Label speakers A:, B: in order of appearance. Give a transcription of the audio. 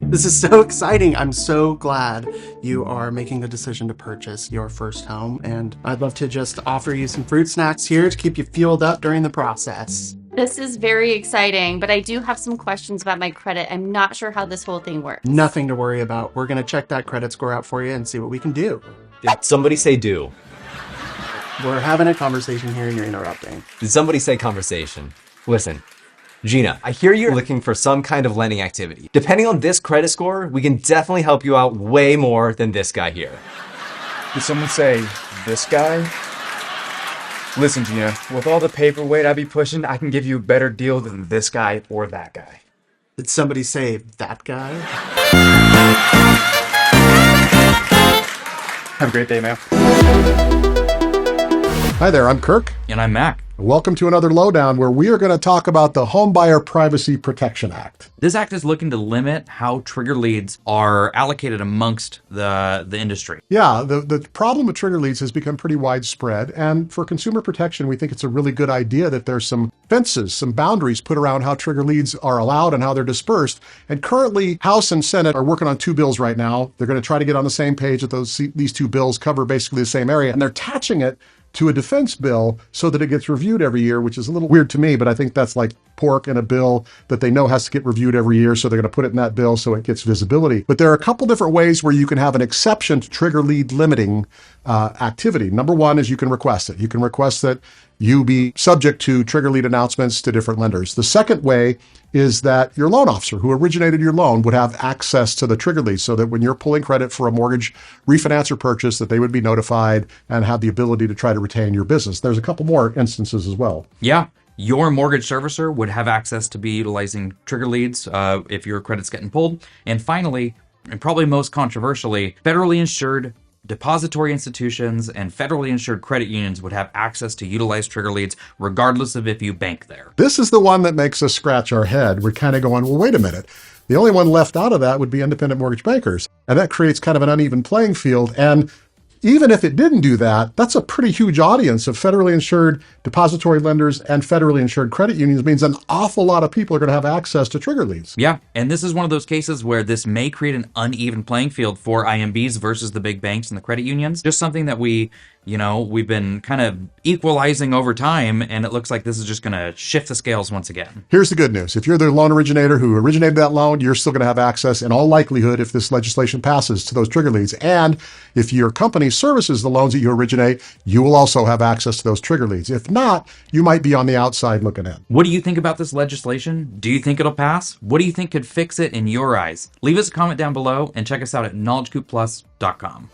A: This is so exciting. I'm so glad you are making the decision to purchase your first home, and I'd love to just offer you some fruit snacks here to keep you fueled up during the process.
B: This is very exciting, but I do have some questions about my credit. I'm not sure how this whole thing works.
A: Nothing to worry about. We're going to check that credit score out for you and see what we can do.
C: Did somebody say do?
A: We're having a conversation here and you're interrupting.
C: Did somebody say conversation? Listen, Gina, I hear you're looking for some kind of lending activity. Depending on this credit score, we can definitely help you out way more than this guy here.
D: Did someone say this guy? Listen, Gina, with all the paperweight I be pushing, I can give you a better deal than this guy or that guy.
A: Did somebody say that guy?
D: Have a great day, man.
E: Hi there, I'm Kirk.
F: And I'm Mac.
E: Welcome to another Lowdown where we are going to talk about the Homebuyer Privacy Protection Act.
F: This act is looking to limit how trigger leads are allocated amongst the industry.
E: Yeah, the problem with trigger leads has become pretty widespread, and for consumer protection, we think it's a really good idea that there's some fences, some boundaries put around how trigger leads are allowed and how they're dispersed. And currently, House and Senate are working on two bills right now. They're going to try to get on the same page that these two bills cover basically the same area, and they're attaching it to a defense bill so that it gets reviewed every year, which is a little weird to me, but I think that's like pork in a bill that they know has to get reviewed every year, so they're going to put it in that bill so it gets visibility. But there are a couple different ways where you can have an exception to trigger lead limiting activity. Number one is you can request it. You can request that you be subject to trigger lead announcements to different lenders. The second way is that your loan officer who originated your loan would have access to the trigger lead so that when you're pulling credit for a mortgage refinance or purchase, that they would be notified and have the ability to try to retain your business. There's a couple more instances as well.
F: Yeah. Your mortgage servicer would have access to be utilizing trigger leads if your credit's getting pulled. And finally, and probably most controversially, federally insured depository institutions and federally insured credit unions would have access to utilize trigger leads regardless of if you bank there.
E: This is the one that makes us scratch our head. We're kind of going, well, wait a minute. The only one left out of that would be independent mortgage bankers. And that creates kind of an uneven playing field. And even if it didn't do that, that's a pretty huge audience of federally insured depository lenders and federally insured credit unions. It means an awful lot of people are going to have access to trigger leads.
F: Yeah, and this is one of those cases where this may create an uneven playing field for IMBs versus the big banks and the credit unions. Just something that we've been kind of equalizing over time, and it looks like this is just going to shift the scales once again.
E: Here's the good news. If you're the loan originator who originated that loan, you're still going to have access in all likelihood if this legislation passes to those trigger leads. And if your company services the loans that you originate, you will also have access to those trigger leads. If not, you might be on the outside looking in.
F: What do you think about this legislation? Do you think it'll pass? What do you think could fix it in your eyes? Leave us a comment down below and check us out at knowledgecoopplus.com.